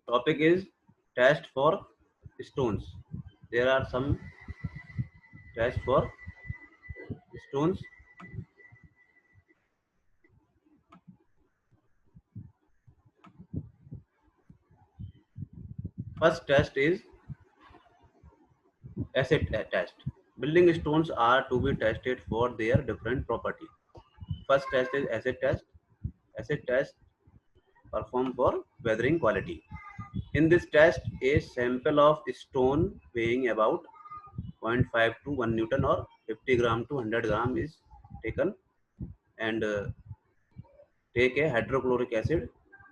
Topic is test for stones. There are some tests for stones. First test is acid test. Building stones are to be tested for their different property. First test is acid test. Acid test performed for weathering quality. In this test, a sample of stone weighing about 0.5 to 1 Newton or 50 gram to 100 gram is taken, and take a hydrochloric acid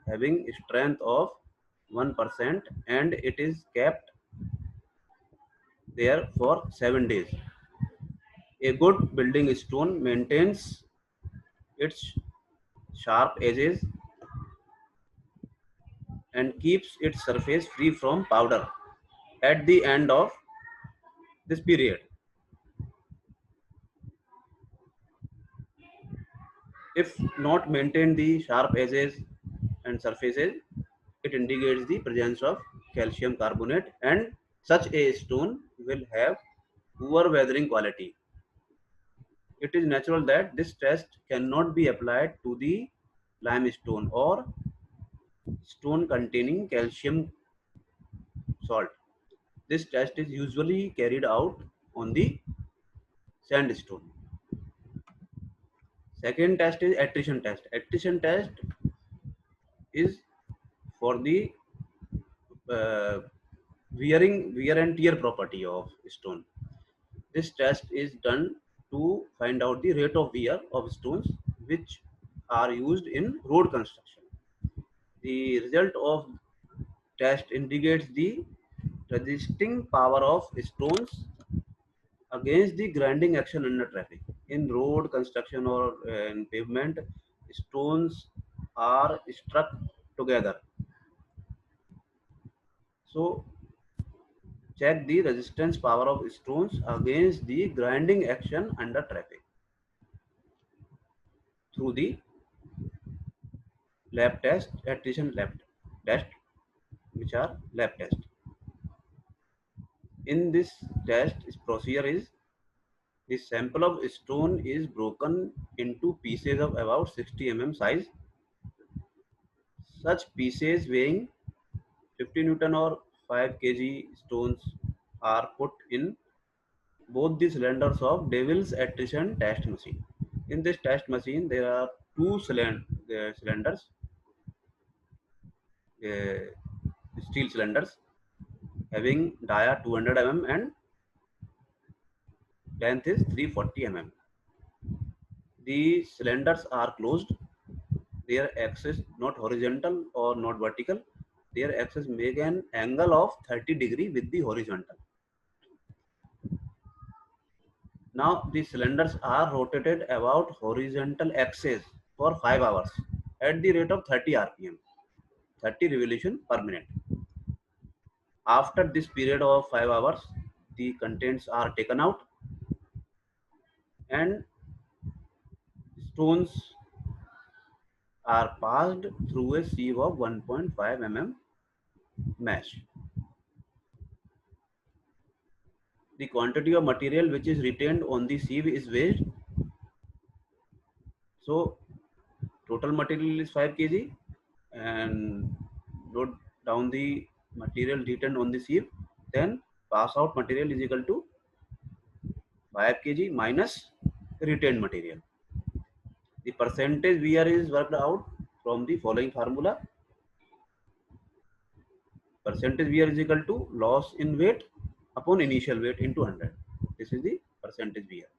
having strength of 1%, and it is kept there for 7 days. A good building stone maintains its sharp edges and keeps its surface free from powder at the end of this period. If not maintain the sharp edges and surfaces, it indicates the presence of calcium carbonate, and such a stone will have poor weathering quality. It is natural that this test cannot be applied to the limestone or stone containing calcium salt. This test is usually carried out on the sandstone. Second test is attrition test. Attrition test is for the uh, wear and tear property of stone. This test is done to find out the rate of wear of stones which are used in road construction. The result of test indicates the resisting power of stones against the grinding action under traffic. In road construction or in pavement, stones are struck together. So check the resistance power of stones against the grinding action under traffic through the lab test, attrition lab test, which are lab test. In this test, procedure is the sample of stone is broken into pieces of about 60 size. Such pieces weighing 50 Newton or 5 kg stones are put in both the cylinders of Devil's attrition test machine. In this test machine, there are two cylinders, steel cylinders having dia 200 and length is 340 The cylinders are closed. Their axis not horizontal or not vertical. Their axis make an angle of 30° with the horizontal. Now the cylinders are rotated about horizontal axis for 5 hours at the rate of 30 rpm, 30 revolution per minute. After this period of 5 hours, the contents are taken out and stones are passed through a sieve of 1.5 mesh. The quantity of material which is retained on the sieve is weighed. So total material is 5 kg, and load down the material retained on the sieve, then pass out material is equal to 5 kg minus retained material. The percentage wear is worked out from the following formula. Percentage wear is equal to loss in weight upon initial weight into 100. This is the percentage wear.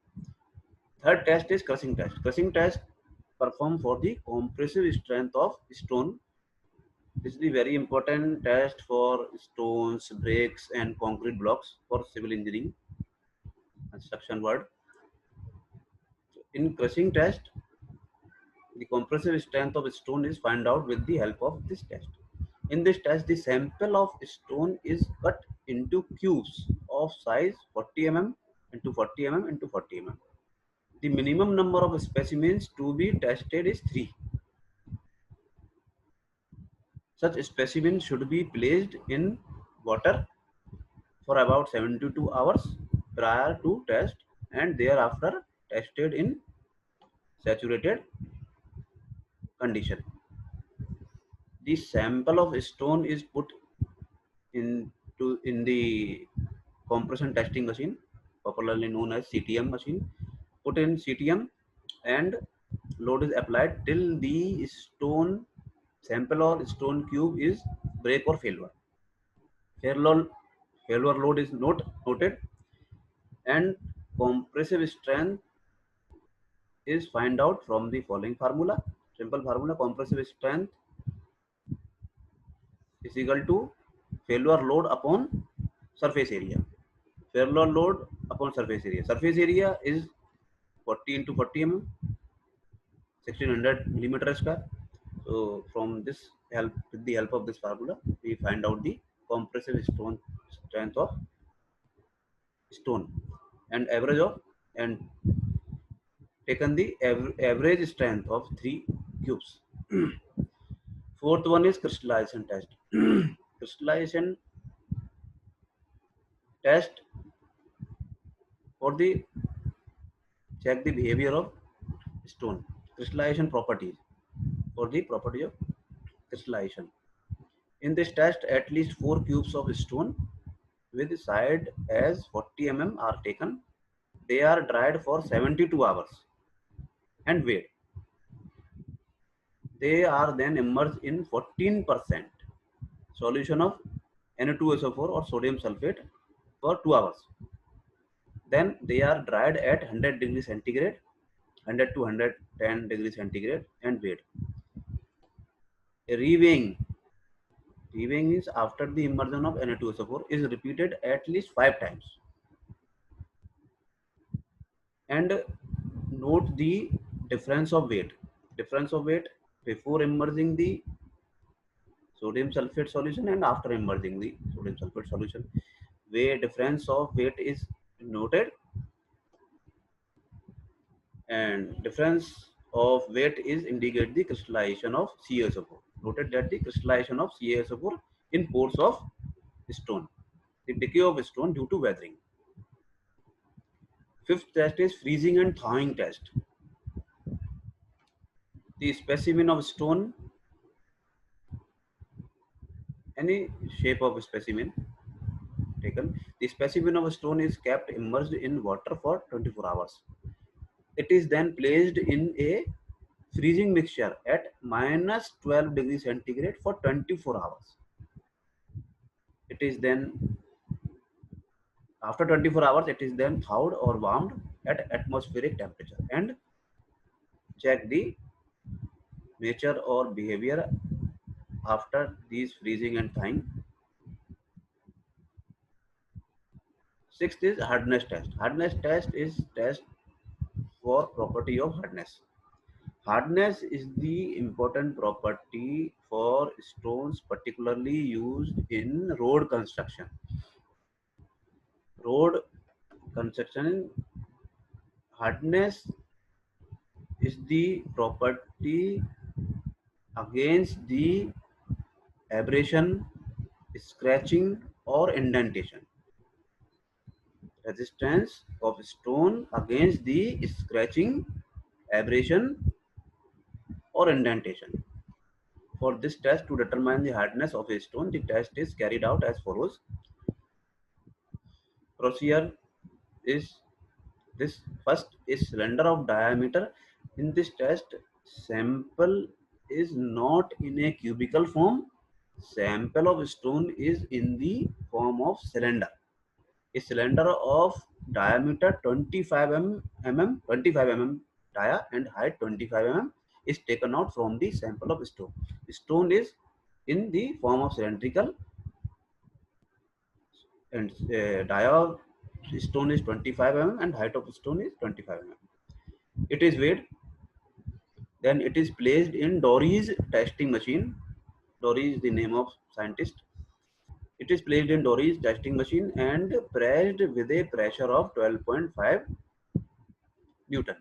Third test is crushing test. Crushing test performed for the compressive strength of stone. This is the very important test for stones, bricks, and concrete blocks for civil engineering construction world. In crushing test, the compressive strength of stone is found out with the help of this test. In this test, the sample of stone is cut into cubes of size 40 into 40 into 40 The minimum number of specimens to be tested is 3. Such specimen should be placed in water for about 72 hours prior to test and thereafter tested in saturated condition. The sample of stone is put in the compression testing machine, popularly known as CTM machine. Put in CTM and load is applied till the stone sample or stone cube is break or failure. Failure load is noted, and compressive strength is find out from the following formula. Simple formula: compressive strength is equal to failure load upon surface area. Failure load upon surface area. Surface area is 40 into 40 mm, 1600 millimeter square. So from this help, with the help of this formula, we find out the compressive stone strength of stone and average of and taken the average strength of 3 cubes. Fourth one is crystallization test. Crystallization test for the check the behavior of stone. Crystallization properties for the property of crystallization. In this test, at least 4 cubes of stone with side as 40 mm are taken. They are dried for 72 hours and weighed. They are then immersed in 14% solution of Na2SO4 or sodium sulfate for 2 hours. Then they are dried at 100 degrees centigrade, 100 to 110 degrees centigrade and weighed. Reweighing. Reweighing is after the immersion of Na2SO4 is repeated at least 5 times. And note the difference of weight. Difference of weight before immersing the sodium sulfate solution and after immersing the sodium sulfate solution. Where difference of weight is noted, and difference of weight is indicate the crystallization of CaSO4. Noted that the crystallization of CaSO4 in pores of stone, the decay of stone due to weathering. Fifth test is freezing and thawing test. The specimen of stone, any shape of specimen taken, the specimen of stone is kept immersed in water for 24 hours. It is then placed in a freezing mixture at minus 12 degrees centigrade for 24 hours. It is then, after 24 hours, it is then thawed or warmed at atmospheric temperature and check the nature or behavior after these freezing and thawing. Sixth is hardness test. Hardness test is test for property of hardness. Hardness is the important property for stones particularly used in road construction. Road construction hardness is the property against the abrasion, scratching or indentation. Resistance of stone against the scratching, abrasion or indentation. For this test, to determine the hardness of a stone, the test is carried out as follows. Procedure is this: first is cylinder of diameter. In this test, sample is not in a cubical form. Sample of stone is in the form of cylinder. A cylinder of diameter 25 mm, 25 mm dia and height 25 mm is taken out from the sample of stone. Stone is in the form of cylindrical and dia of stone is 25 mm and height of stone is 25 mm. It is weighed. Then it is placed in Dory's testing machine. Dory is the name of scientist. It is placed in Dory's testing machine and pressed with a pressure of 12.5 Newton.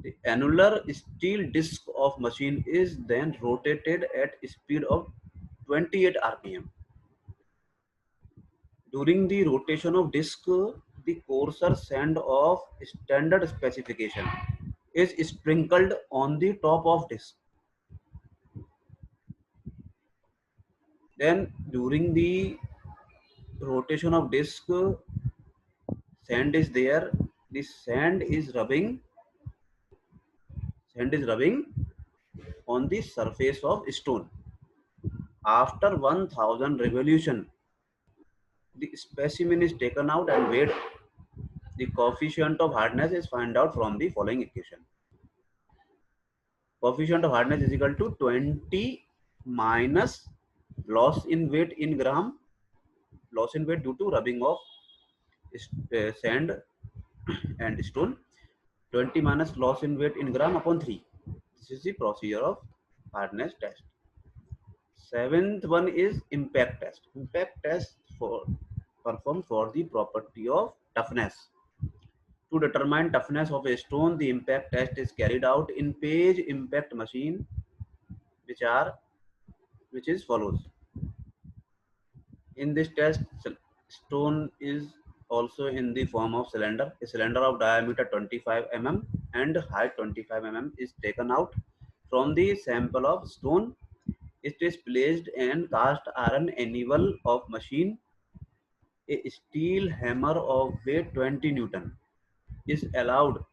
The annular steel disc of machine is then rotated at speed of 28 rpm. During the rotation of disc, the coarser sand of standard specification is sprinkled on the top of disc. Then during the rotation of disc, sand is there. The sand is rubbing on the surface of stone. After 1000 revolution, the specimen is taken out and weighed. The coefficient of hardness is found out from the following equation. Coefficient of hardness is equal to 20 minus loss in weight in gram, loss in weight due to rubbing of sand and stone, 20 minus loss in weight in gram upon 3. This is the procedure of hardness test. Seventh one is impact test. Impact test for performed for the property of toughness. To determine toughness of a stone, the impact test is carried out in page impact machine, which is follows. In this test, stone is also in the form of cylinder. A cylinder of diameter 25 mm and height 25 mm is taken out from the sample of stone. It is placed in cast iron anvil of machine. A steel hammer of weight 20 Newton is allowed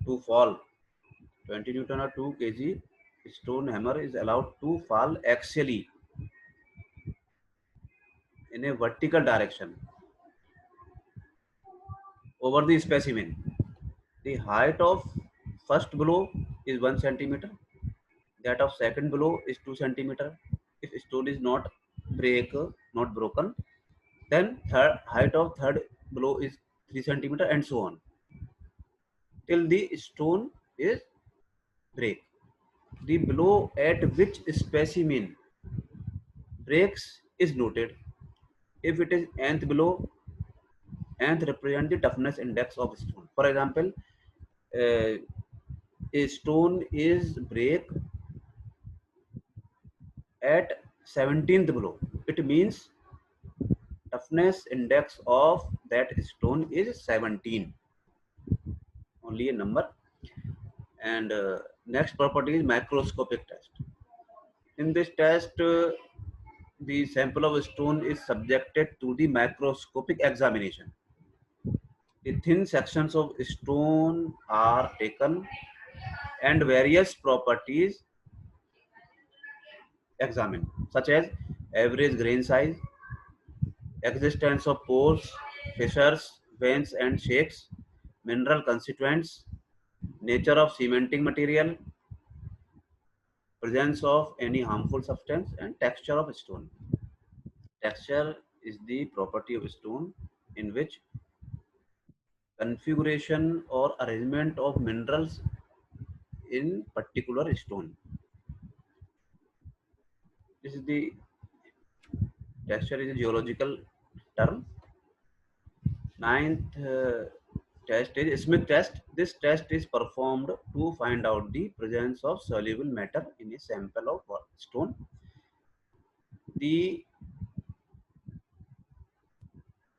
to fall. 20 Newton or 2 kg stone hammer is allowed to fall axially in a vertical direction over the specimen. The height of first blow is 1 centimeter. That of second blow is 2 centimeter. If stone is not broken, then height of third blow is 3 centimeter, and so on till the stone is break. The blow at which specimen breaks is noted. If it is nth blow, nth represent the toughness index of stone. For example, uh, a stone is break at 17th blow. It means toughness index of that stone is 17, only a number. And next property is macroscopic test. In this test, the sample of stone is subjected to the macroscopic examination. The thin sections of stone are taken and various properties examined, such as average grain size, existence of pores, fissures, veins and shakes, mineral constituents, nature of cementing material, presence of any harmful substance, and texture of stone. Texture is the property of stone in which configuration or arrangement of minerals in particular stone. This is the texture is a geological term. Ninth test is Smith test. This test is performed to find out the presence of soluble matter in a sample of stone. The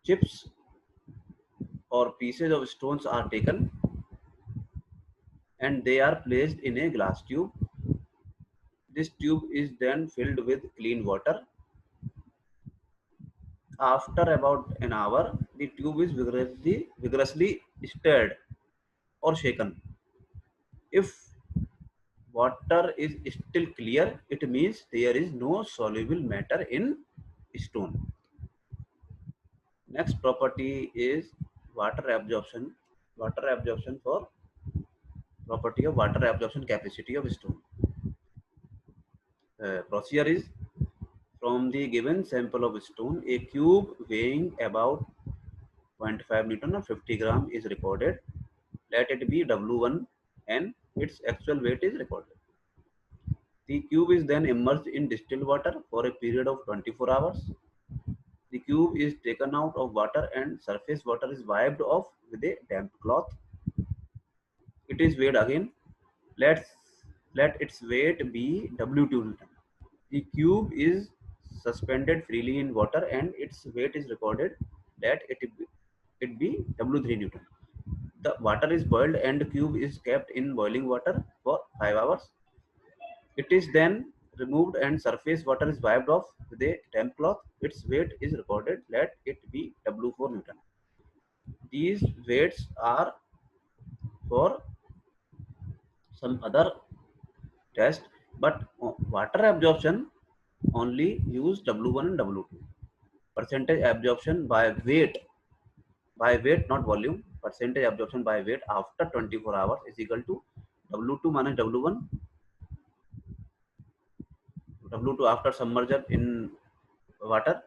chips or pieces of stones are taken and they are placed in a glass tube. This tube is then filled with clean water. After about an hour, the tube is vigorously stirred or shaken. If water is still clear, it means there is no soluble matter in stone. Next property is water absorption. Water absorption for property of water absorption capacity of stone. Procedure is from the given sample of stone, a cube weighing about 0.5 Newton or 50 gram is recorded. Let it be W1 and its actual weight is recorded. The cube is then immersed in distilled water for a period of 24 hours. The cube is taken out of water and surface water is wiped off with a damp cloth. it is weighed again. Let its weight be W2 Newton. The cube is suspended freely in water and its weight is recorded that it be W3 Newton. The water is boiled and the cube is kept in boiling water for 5 hours. It is then removed and surface water is wiped off with a damp cloth. Its weight is recorded. Let it be W4 Newton. These weights are for some other test, but water absorption only use W1 and W2. Percentage absorption by weight, not volume. Percentage absorption by weight after 24 hours is equal to W2 minus W1. W2 after submersion in water,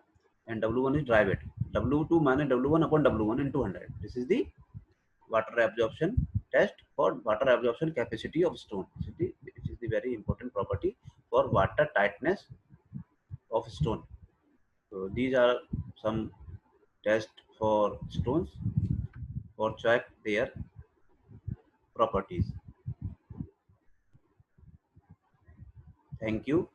and W1 is dry weight. W2 minus W1 upon W1 into 100. This is the water absorption test for water absorption capacity of stone. Which is the very important property for water tightness of stone. So these are some tests for stones for check their properties. Thank you.